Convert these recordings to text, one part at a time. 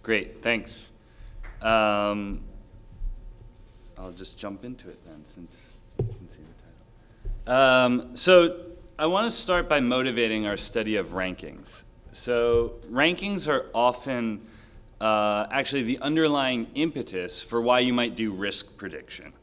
Great, thanks. I'll just jump into it then, since you can see the title. So I want to start by motivating our study of rankings. So rankings are often actually the underlying impetus for why you might do risk prediction.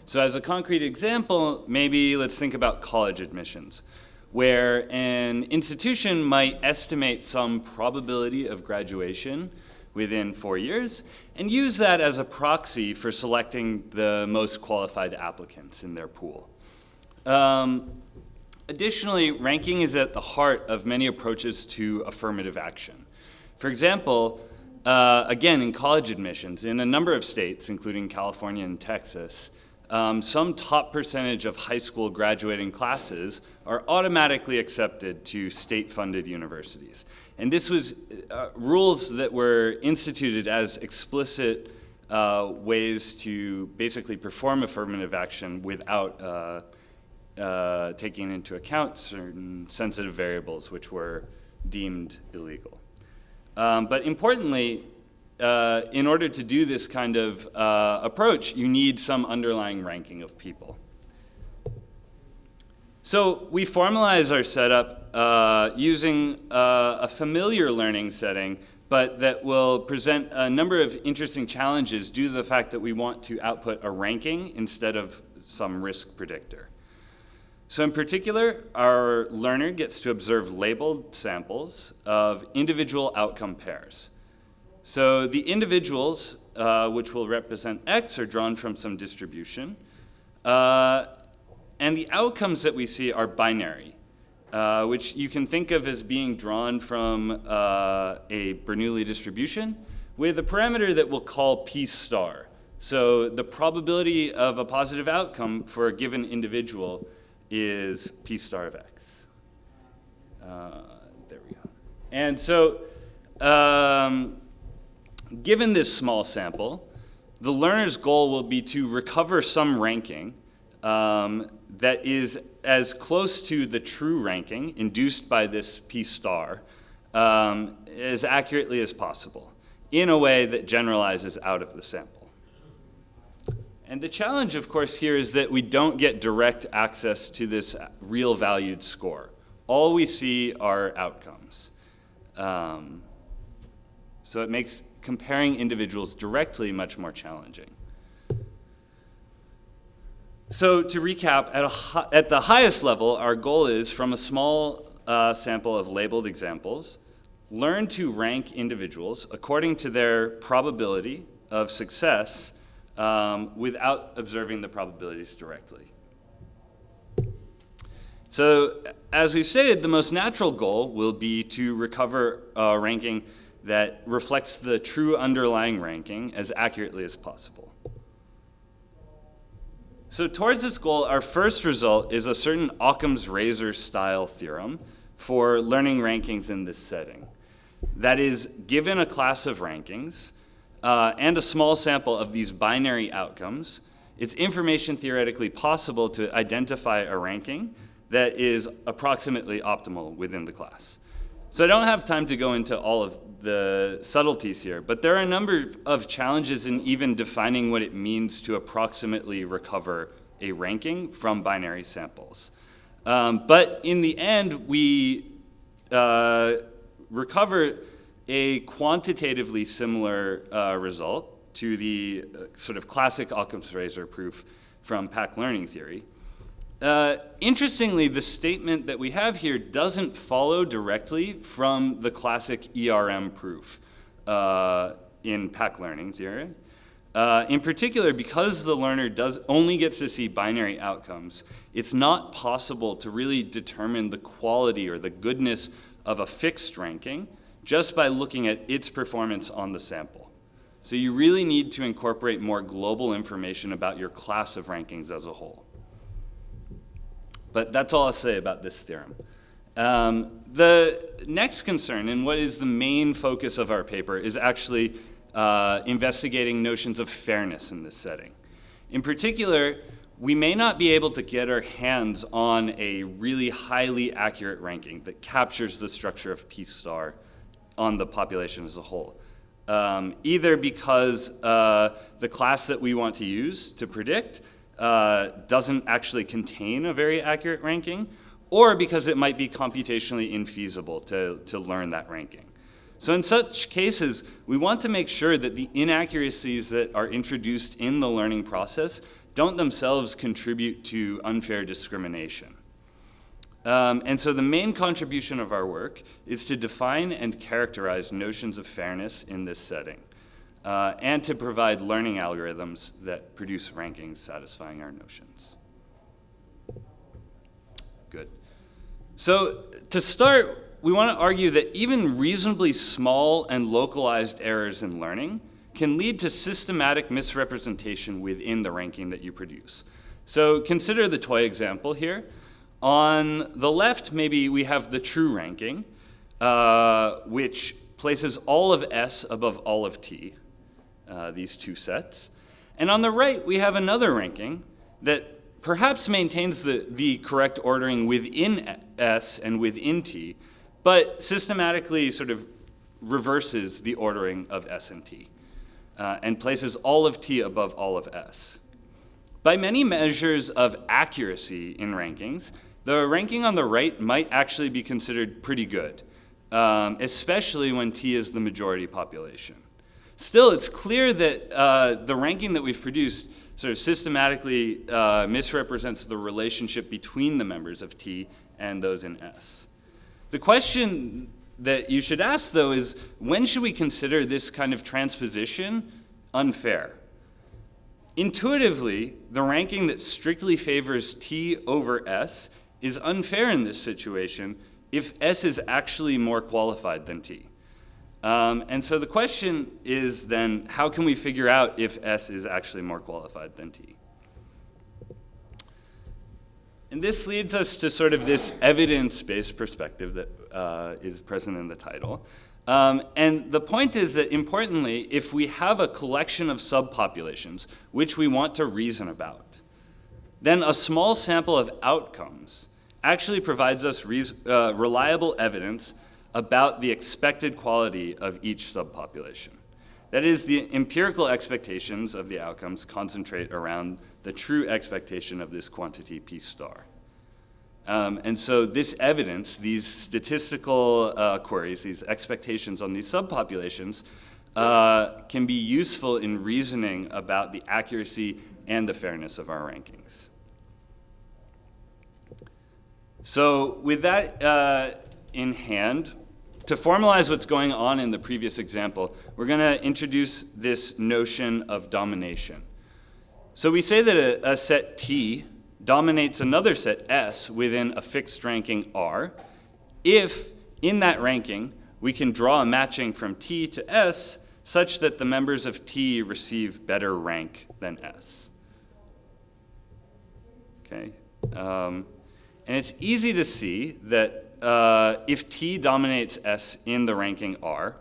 So as a concrete example, maybe let's think about college admissions, where an institution might estimate some probability of graduation within 4 years and use that as a proxy for selecting the most qualified applicants in their pool. Additionally, ranking is at the heart of many approaches to affirmative action. For example, again, in college admissions, in a number of states, including California and Texas, some top percentage of high school graduating classes are automatically accepted to state-funded universities. And this was rules that were instituted as explicit ways to basically perform affirmative action without taking into account certain sensitive variables which were deemed illegal. But importantly, in order to do this kind of approach, you need some underlying ranking of people. So we formalize our setup using a familiar learning setting, but that will present a number of interesting challenges due to the fact that we want to output a ranking instead of some risk predictor. So in particular, our learner gets to observe labeled samples of individual outcome pairs. So the individuals, which will represent X, are drawn from some distribution. And the outcomes that we see are binary, which you can think of as being drawn from a Bernoulli distribution with a parameter that we'll call P star. So the probability of a positive outcome for a given individual is P star of X. There we go. And so given this small sample, the learner's goal will be to recover some ranking that is as close to the true ranking induced by this P star as accurately as possible in a way that generalizes out of the sample. And the challenge, of course, here is that we don't get direct access to this real valued score. All we see are outcomes. So it makes comparing individuals directly much more challenging. So to recap, at the highest level, our goal is, from a small sample of labeled examples, learn to rank individuals according to their probability of success without observing the probabilities directly. So as we stated, the most natural goal will be to recover a ranking that reflects the true underlying ranking as accurately as possible. So towards this goal, our first result is a certain Occam's razor style theorem for learning rankings in this setting. That is, given a class of rankings and a small sample of these binary outcomes, it's information theoretically possible to identify a ranking that is approximately optimal within the class. So I don't have time to go into all of the subtleties here, but there are a number of challenges in even defining what it means to approximately recover a ranking from binary samples. But in the end, we recover a quantitatively similar result to the sort of classic Occam's razor proof from pack learning theory. Interestingly, the statement that we have here doesn't follow directly from the classic ERM proof in pack learning theory. In particular, because the learner only gets to see binary outcomes, it's not possible to really determine the quality or the goodness of a fixed ranking just by looking at its performance on the sample. So you really need to incorporate more global information about your class of rankings as a whole. But that's all I'll say about this theorem. The next concern, and what is the main focus of our paper, is actually investigating notions of fairness in this setting. In particular, we may not be able to get our hands on a really highly accurate ranking that captures the structure of P star on the population as a whole. either because the class that we want to use to predict doesn't actually contain a very accurate ranking, or because it might be computationally infeasible to learn that ranking. So in such cases, we want to make sure that the inaccuracies that are introduced in the learning process don't themselves contribute to unfair discrimination. And so the main contribution of our work is to define and characterize notions of fairness in this setting, and to provide learning algorithms that produce rankings satisfying our notions. Good. So to start, we want to argue that even reasonably small and localized errors in learning can lead to systematic misrepresentation within the ranking that you produce. So consider the toy example here. On the left, maybe we have the true ranking, which places all of S above all of T, these two sets. And on the right, we have another ranking that perhaps maintains the correct ordering within S and within T, but systematically sort of reverses the ordering of S and T, and places all of T above all of S. By many measures of accuracy in rankings, the ranking on the right might actually be considered pretty good, especially when T is the majority population. Still, it's clear that the ranking that we've produced sort of systematically misrepresents the relationship between the members of T and those in S. The question that you should ask, though, is when should we consider this kind of transposition unfair? Intuitively, the ranking that strictly favors T over S is unfair in this situation if S is actually more qualified than T. And so the question is then, how can we figure out if S is actually more qualified than T? And this leads us to sort of this evidence-based perspective that is present in the title. And the point is that, importantly, if we have a collection of subpopulations which we want to reason about, then a small sample of outcomes actually provides us reliable evidence about the expected quality of each subpopulation. That is, the empirical expectations of the outcomes concentrate around the true expectation of this quantity P star. And so this evidence, these statistical queries, these expectations on these subpopulations, can be useful in reasoning about the accuracy and the fairness of our rankings. So with that in hand, to formalize what's going on in the previous example, we're going to introduce this notion of domination. So we say that a set T dominates another set S within a fixed ranking R if, in that ranking, we can draw a matching from T to S such that the members of T receive better rank than S. Okay? And it's easy to see that if T dominates S in the ranking R,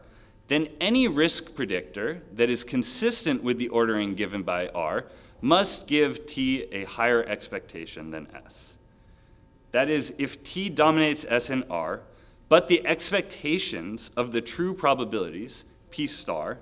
then any risk predictor that is consistent with the ordering given by R must give T a higher expectation than S. That is, if T dominates S in R, but the expectations of the true probabilities, P star,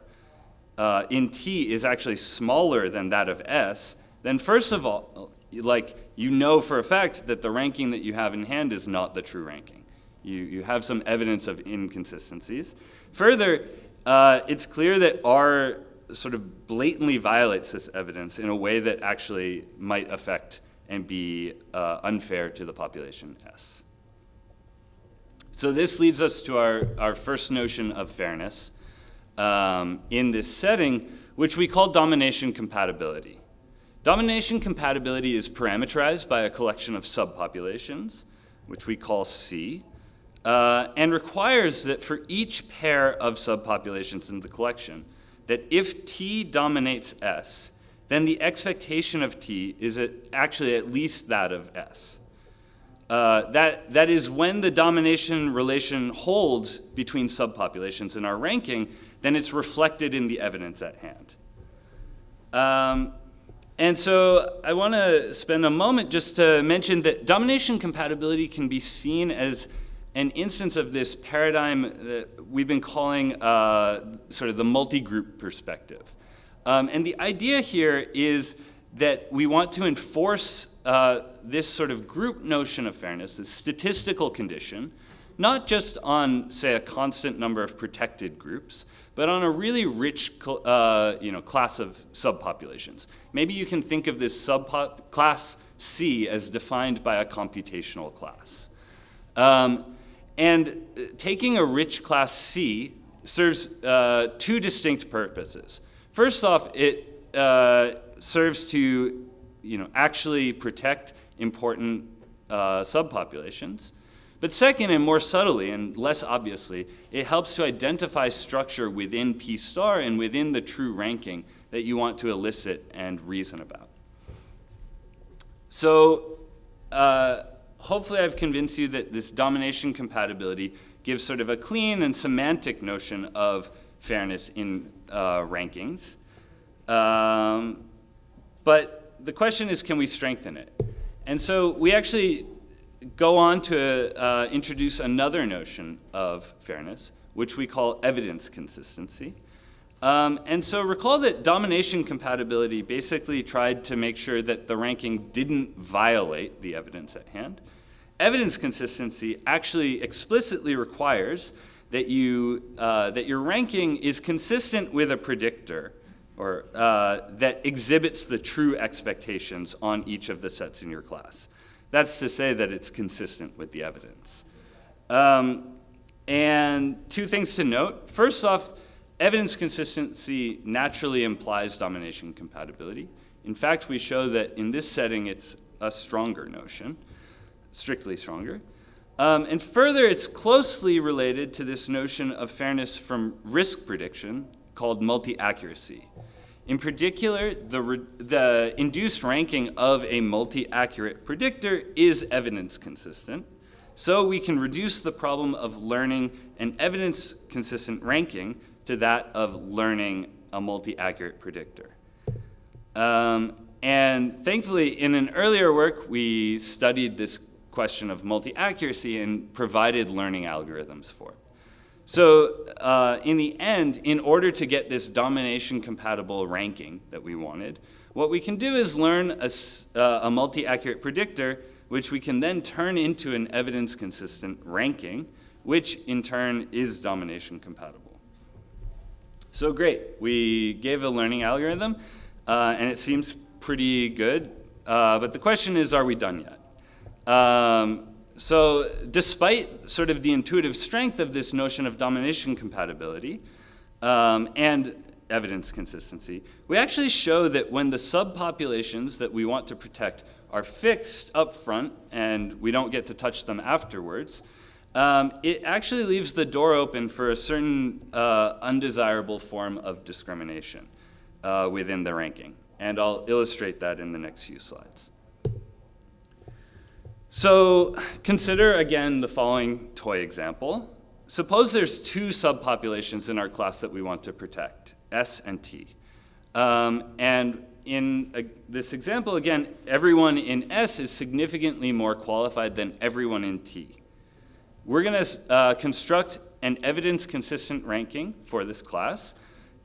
in T is actually smaller than that of S, then first of all, you know for a fact that the ranking that you have in hand is not the true ranking. You have some evidence of inconsistencies. Further, it's clear that R sort of blatantly violates this evidence in a way that actually might affect and be unfair to the population S. So this leads us to our first notion of fairness in this setting, which we call domination compatibility. Domination compatibility is parameterized by a collection of subpopulations, which we call C, and requires that for each pair of subpopulations in the collection, that if T dominates S, then the expectation of T is actually at least that of S. That is, when the domination relation holds between subpopulations in our ranking, then it's reflected in the evidence at hand. And so I want to spend a moment just to mention that domination compatibility can be seen as an instance of this paradigm that we've been calling sort of the multi-group perspective. And the idea here is that we want to enforce this sort of group notion of fairness, this statistical condition, not just on, say, a constant number of protected groups, but on a really rich class of subpopulations. Maybe you can think of this class C as defined by a computational class. And taking a rich class C serves two distinct purposes. First off, it serves to actually protect important subpopulations. But second, and more subtly and less obviously, it helps to identify structure within P star and within the true ranking that you want to elicit and reason about. So hopefully I've convinced you that this domination compatibility gives sort of a clean and semantic notion of fairness in rankings. But the question is, can we strengthen it? And so we actually go on to introduce another notion of fairness, which we call evidence consistency. And so recall that domination compatibility basically tried to make sure that the ranking didn't violate the evidence at hand. Evidence consistency actually explicitly requires that your ranking is consistent with a predictor or that exhibits the true expectations on each of the sets in your class. That's to say that it's consistent with the evidence. And two things to note. First off, evidence consistency naturally implies domination compatibility. In fact, we show that in this setting, it's a stronger notion, strictly stronger. And further, it's closely related to this notion of fairness from risk prediction called multi-accuracy. In particular, the induced ranking of a multi-accurate predictor is evidence consistent. So we can reduce the problem of learning an evidence consistent ranking to that of learning a multi-accurate predictor. And thankfully, in an earlier work, we studied this question of multi-accuracy and provided learning algorithms for it. So in the end, in order to get this domination compatible ranking that we wanted, what we can do is learn a multi-accurate predictor, which we can then turn into an evidence consistent ranking, which in turn is domination compatible. So great, we gave a learning algorithm, and it seems pretty good, but the question is, are we done yet? So despite sort of the intuitive strength of this notion of domination compatibility and evidence consistency, we actually show that when the subpopulations that we want to protect are fixed up front and we don't get to touch them afterwards, it actually leaves the door open for a certain undesirable form of discrimination within the ranking. And I'll illustrate that in the next few slides. So consider, again, the following toy example. Suppose there's two subpopulations in our class that we want to protect, S and T. And in this example, again, everyone in S is significantly more qualified than everyone in T. We're going to construct an evidence-consistent ranking for this class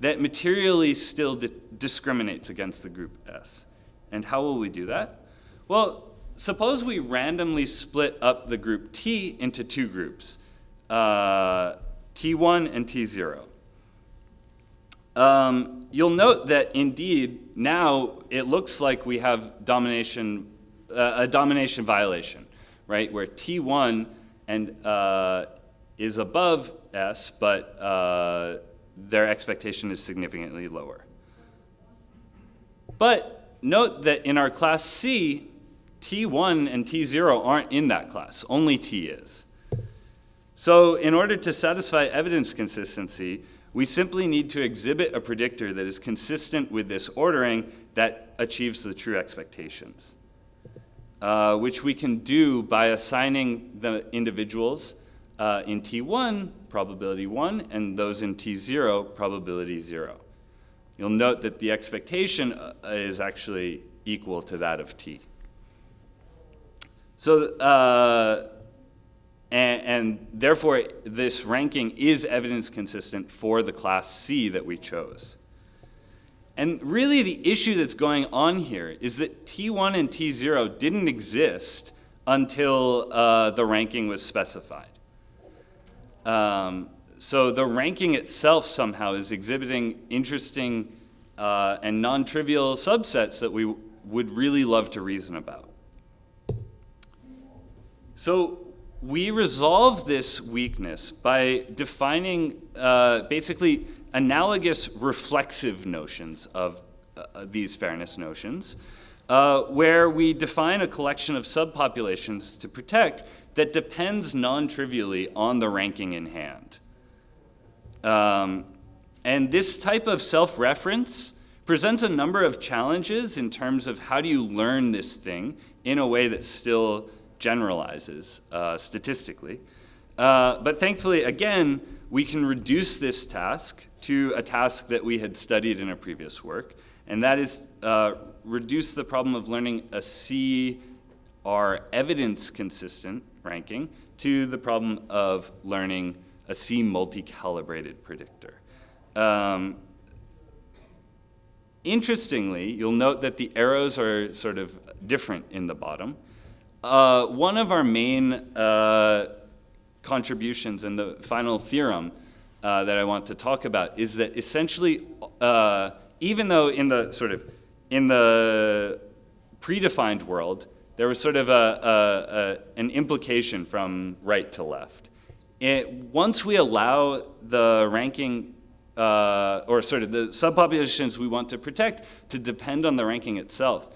that materially still discriminates against the group S. And how will we do that? Well, suppose we randomly split up the group T into two groups, T1 and T0. You'll note that indeed now it looks like we have a domination violation, right? Where T1 is above S, but their expectation is significantly lower. But note that in our class C, T1 and T0 aren't in that class, only T is. So in order to satisfy evidence consistency, we simply need to exhibit a predictor that is consistent with this ordering that achieves the true expectations, which we can do by assigning the individuals in T1 probability 1 and those in T0 probability 0. You'll note that the expectation is actually equal to that of T. So, and therefore, this ranking is evidence consistent for the class C that we chose. And really the issue that's going on here is that T1 and T0 didn't exist until the ranking was specified. So the ranking itself somehow is exhibiting interesting and non-trivial subsets that we would really love to reason about. So we resolve this weakness by defining basically analogous reflexive notions of these fairness notions, where we define a collection of subpopulations to protect that depends non-trivially on the ranking in hand. And this type of self-reference presents a number of challenges in terms of how do you learn this thing in a way that still generalizes statistically. But thankfully, again, we can reduce this task to a task that we had studied in a previous work, and that is reduce the problem of learning a CR evidence-consistent ranking to the problem of learning a C multi-calibrated predictor. Interestingly, you'll note that the arrows are sort of different in the bottom. One of our main contributions in the final theorem that I want to talk about is that essentially, even though in the predefined world, there was sort of an implication from right to left. Once we allow the ranking, or sort of the subpopulations we want to protect to depend on the ranking itself,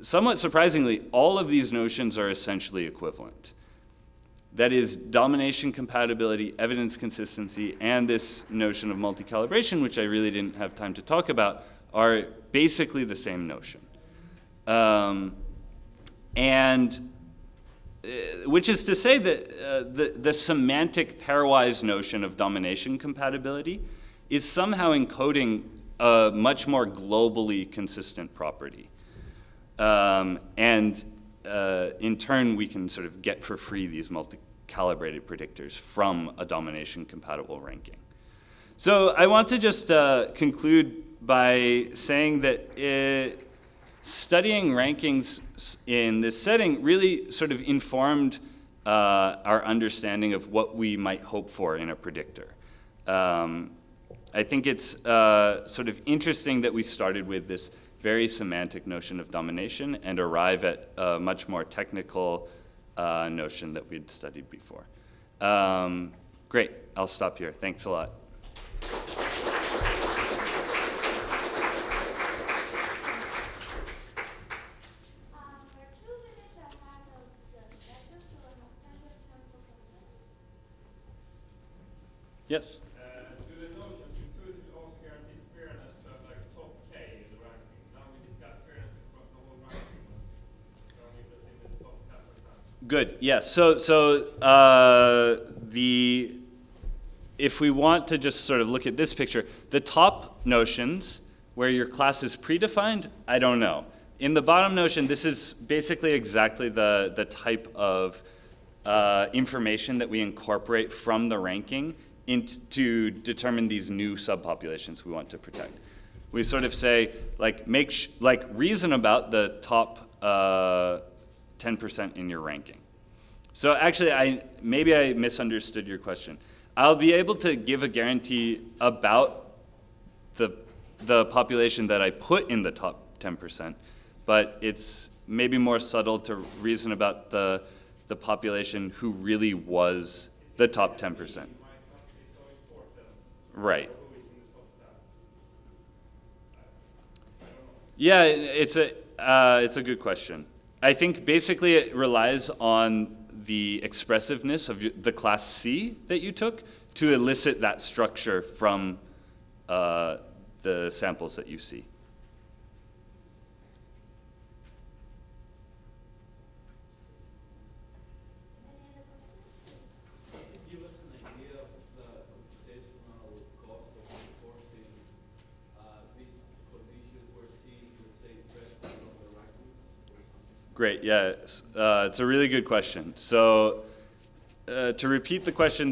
somewhat surprisingly, all of these notions are essentially equivalent. That is, domination compatibility, evidence consistency, and this notion of multi-calibration, which I really didn't have time to talk about, are basically the same notion. Which is to say that the semantic pairwise notion of domination compatibility is somehow encoding a much more globally consistent property. In turn, we can sort of get for free these multi-calibrated predictors from a domination-compatible ranking. So I want to just conclude by saying that studying rankings in this setting really sort of informed our understanding of what we might hope for in a predictor. I think it's sort of interesting that we started with this very semantic notion of domination and arrive at a much more technical notion that we'd studied before. Great, I'll stop here. Thanks a lot. Yes? Do the notions intuitively also guarantee fairness to have like top K in the ranking? Now we discussed fairness across the whole ranking, but are we interested in the top 10%? Good, yes. If we want to just sort of look at this picture, the top notions where your class is predefined, I don't know. In the bottom notion, this is basically exactly the type of information that we incorporate from the ranking to determine these new subpopulations we want to protect. We sort of say, reason about the top 10% in your ranking. So actually, maybe I misunderstood your question. I'll be able to give a guarantee about the population that I put in the top 10%, but it's maybe more subtle to reason about the population who really was the top 10%. Right. Yeah, it's a good question. I think basically it relies on the expressiveness of the class C that you took to elicit that structure from the samples that you see. Great, yeah, it's a really good question. So to repeat the question,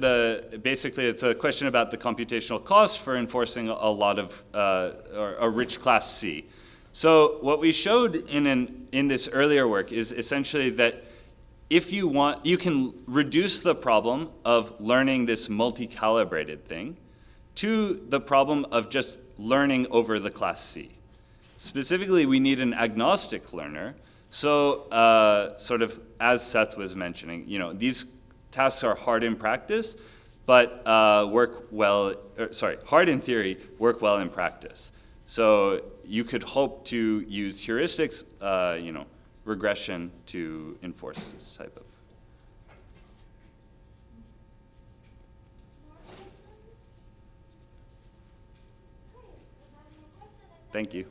basically it's a question about the computational cost for enforcing a lot of, or a rich class C. So what we showed in this earlier work is essentially that if you want, you can reduce the problem of learning this multi-calibrated thing to the problem of just learning over the class C. Specifically, we need an agnostic learner. So sort of as Seth was mentioning, these tasks are hard in practice, but work well, hard in theory, work well in practice. So you could hope to use heuristics, regression to enforce this type of. Thank you.